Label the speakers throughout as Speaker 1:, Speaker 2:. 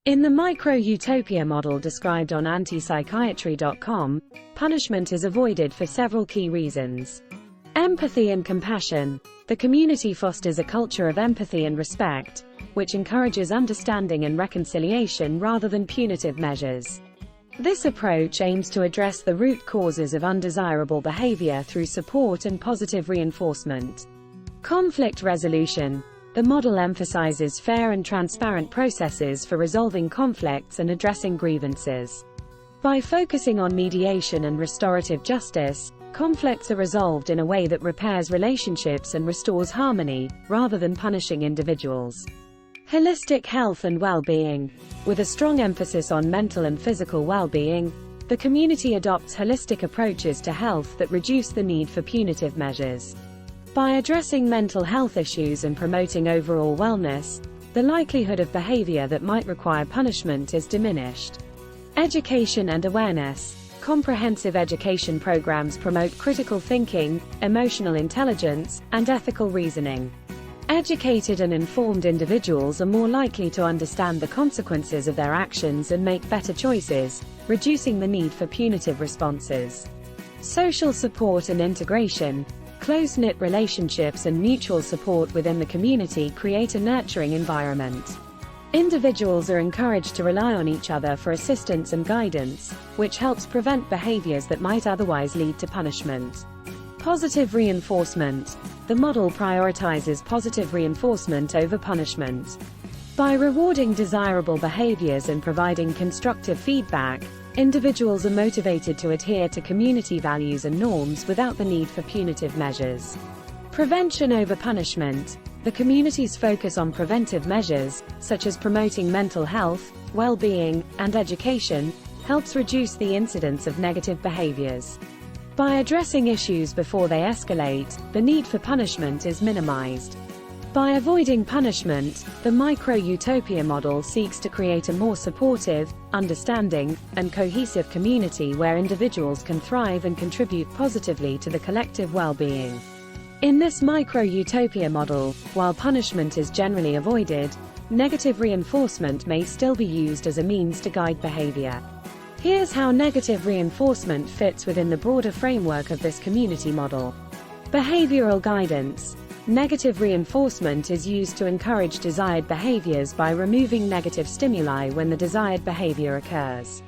Speaker 1: In the micro-utopia model described on antipsychiatry.com, punishment is avoided for several key reasons. Empathy and compassion. The community fosters a culture of empathy and respect, which encourages understanding and reconciliation rather than punitive measures. This approach aims to address the root causes of undesirable behavior through support and positive reinforcement. Conflict resolution. The model emphasizes fair and transparent processes for resolving conflicts and addressing grievances. By focusing on mediation and restorative justice, conflicts are resolved in a way that repairs relationships and restores harmony, rather than punishing individuals. Holistic health and well-being. With a strong emphasis on mental and physical well-being, the community adopts holistic approaches to health that reduce the need for punitive measures. By addressing mental health issues and promoting overall wellness, the likelihood of behavior that might require punishment is diminished. Education and awareness. Comprehensive education programs promote critical thinking, emotional intelligence, and ethical reasoning. Educated and informed individuals are more likely to understand the consequences of their actions and make better choices, reducing the need for punitive responses. Social support and integration. Close-knit relationships and mutual support within the community create a nurturing environment. Individuals are encouraged to rely on each other for assistance and guidance, which helps prevent behaviors that might otherwise lead to punishment. Positive reinforcement. The model prioritizes positive reinforcement over punishment. By rewarding desirable behaviors and providing constructive feedback, individuals are motivated to adhere to community values and norms without the need for punitive measures. Prevention over punishment. The community's focus on preventive measures, such as promoting mental health, well-being, and education, helps reduce the incidence of negative behaviors. By addressing issues before they escalate, the need for punishment is minimized. By avoiding punishment, the micro-utopia model seeks to create a more supportive, understanding, and cohesive community where individuals can thrive and contribute positively to the collective well-being. In this micro-utopia model, while punishment is generally avoided, negative reinforcement may still be used as a means to guide behavior. Here's how negative reinforcement fits within the broader framework of this community model. Behavioral guidance. Negative reinforcement is used to encourage desired behaviors by removing negative stimuli when the desired behavior occurs.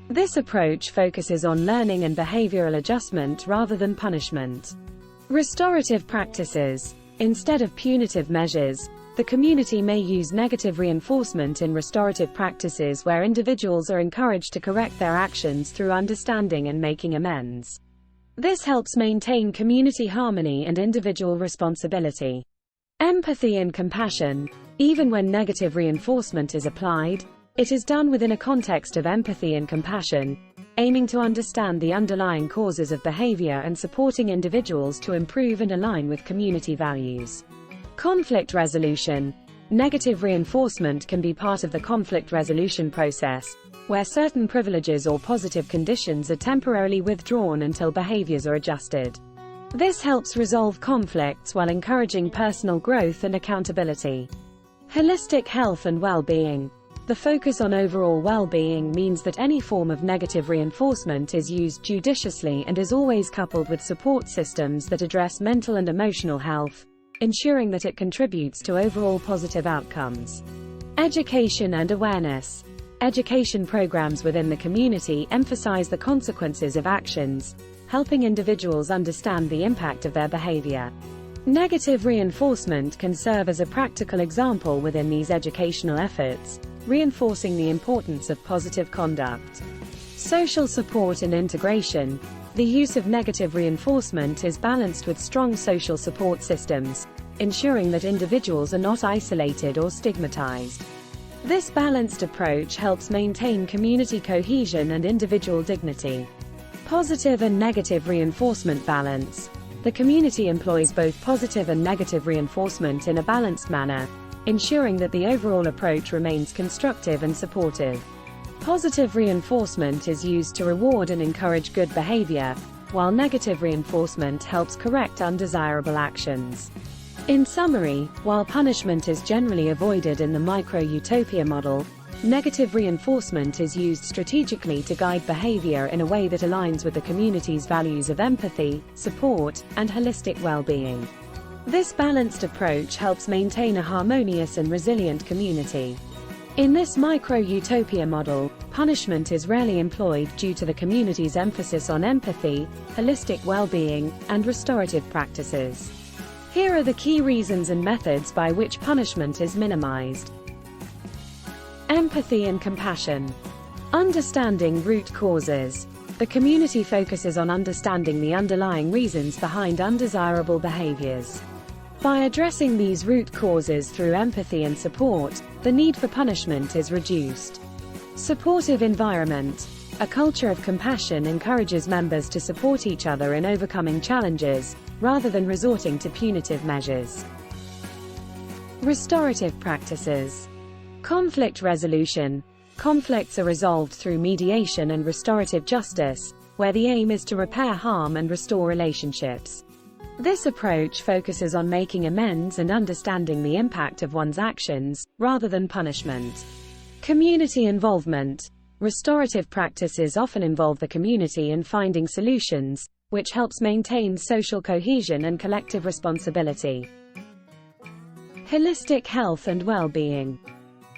Speaker 1: This approach focuses on learning and behavioral adjustment rather than punishment. Restorative practices. Instead of punitive measures, the community may use negative reinforcement in restorative practices where individuals are encouraged to correct their actions through understanding and making amends. This helps maintain community harmony and individual responsibility. Empathy and compassion. Even when negative reinforcement is applied, it is done within a context of empathy and compassion, aiming to understand the underlying causes of behavior and supporting individuals to improve and align with community values. Conflict resolution. Negative reinforcement can be part of the conflict resolution process, where certain privileges or positive conditions are temporarily withdrawn until behaviors are adjusted. This helps resolve conflicts while encouraging personal growth and accountability. Holistic health and well-being. The focus on overall well-being means that any form of negative reinforcement is used judiciously and is always coupled with support systems that address mental and emotional health, ensuring that it contributes to overall positive outcomes. Education and awareness. Education programs within the community emphasize the consequences of actions, helping individuals understand the impact of their behavior. Negative reinforcement can serve as a practical example within these educational efforts, reinforcing the importance of positive conduct. Social support and integration. The use of negative reinforcement is balanced with strong social support systems, ensuring that individuals are not isolated or stigmatized. This balanced approach helps maintain community cohesion and individual dignity. Positive and negative reinforcement balance. The community employs both positive and negative reinforcement in a balanced manner, ensuring that the overall approach remains constructive and supportive. Positive reinforcement is used to reward and encourage good behavior, while negative reinforcement helps correct undesirable actions. In summary, while punishment is generally avoided in the micro-utopia model, Negative reinforcement is used strategically to guide behavior in a way that aligns with the community's values of empathy, support, and holistic well-being. This balanced approach helps maintain a harmonious and resilient community. In this micro-utopia model, punishment is rarely employed due to the community's emphasis on empathy, holistic well-being, and restorative practices. Here are the key reasons and methods by which punishment is minimized. Empathy and compassion. Understanding root causes. The community focuses on understanding the underlying reasons behind undesirable behaviors. By addressing these root causes through empathy and support, the need for punishment is reduced. Supportive environment. A culture of compassion encourages members to support each other in overcoming challenges, rather than resorting to punitive measures. Restorative practices. Conflict resolution. Conflicts are resolved through mediation and restorative justice, where the aim is to repair harm and restore relationships. This approach focuses on making amends and understanding the impact of one's actions, rather than punishment. Community involvement. Restorative practices often involve the community in finding solutions, which helps maintain social cohesion and collective responsibility. Holistic health and well-being.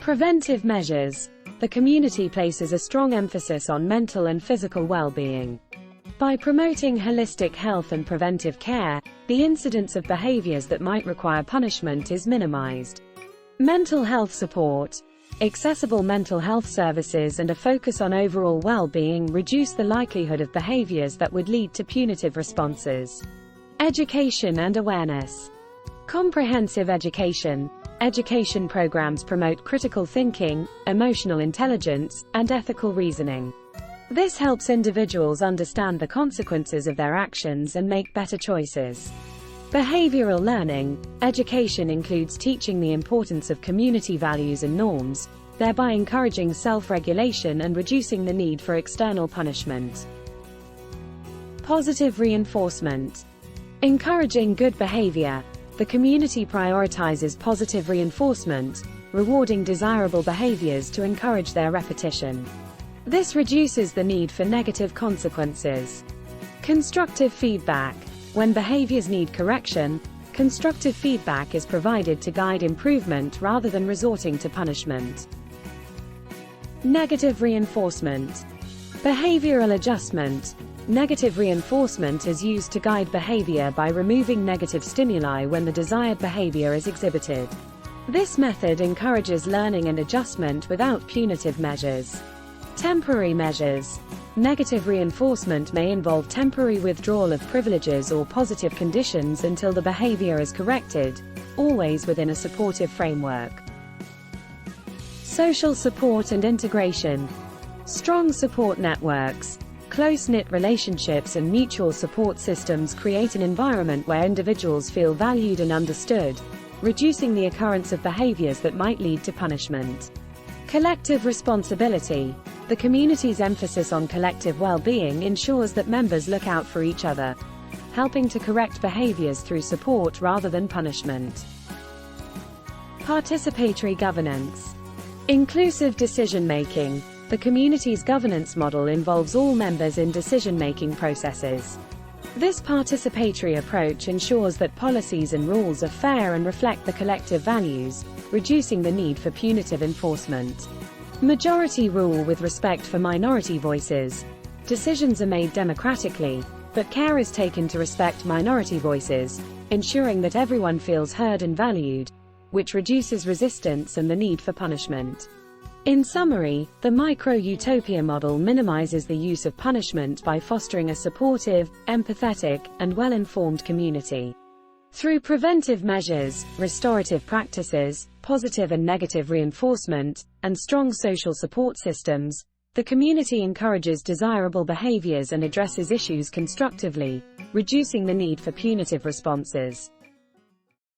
Speaker 1: Preventive measures. The community places a strong emphasis on mental and physical well-being. By promoting holistic health and preventive care, the incidence of behaviors that might require punishment is minimized. Mental health support. Accessible mental health services and a focus on overall well-being reduce the likelihood of behaviors that would lead to punitive responses. Education and awareness. Comprehensive education. Education programs promote critical thinking, emotional intelligence, and ethical reasoning. This helps individuals understand the consequences of their actions and make better choices. Behavioral learning. Education includes teaching the importance of community values and norms, thereby encouraging self-regulation and reducing the need for external punishment. Positive reinforcement. Encouraging good behavior. The community prioritizes positive reinforcement, rewarding desirable behaviors to encourage their repetition. This reduces the need for negative consequences. Constructive feedback. When behaviors need correction, constructive feedback is provided to guide improvement rather than resorting to punishment. Negative reinforcement. Behavioral adjustment. Negative reinforcement is used to guide behavior by removing negative stimuli when the desired behavior is exhibited. This method encourages learning and adjustment without punitive measures. Temporary measures. Negative reinforcement may involve temporary withdrawal of privileges or positive conditions until the behavior is corrected, always within a supportive framework. Social support and integration. Strong support networks. Close-knit relationships and mutual support systems create an environment where individuals feel valued and understood, reducing the occurrence of behaviors that might lead to punishment. Collective responsibility. The community's emphasis on collective well-being ensures that members look out for each other, helping to correct behaviors through support rather than punishment. Participatory governance. Inclusive decision-making. The community's governance model involves all members in decision-making processes. This participatory approach ensures that policies and rules are fair and reflect the collective values, reducing the need for punitive enforcement. Majority rule with respect for minority voices. Decisions are made democratically, but care is taken to respect minority voices, ensuring that everyone feels heard and valued, which reduces resistance and the need for punishment. In summary, the micro-utopia model minimizes the use of punishment by fostering a supportive, empathetic, and well-informed community. Through preventive measures, restorative practices, positive and negative reinforcement, and strong social support systems, the community encourages desirable behaviors and addresses issues constructively, reducing the need for punitive responses.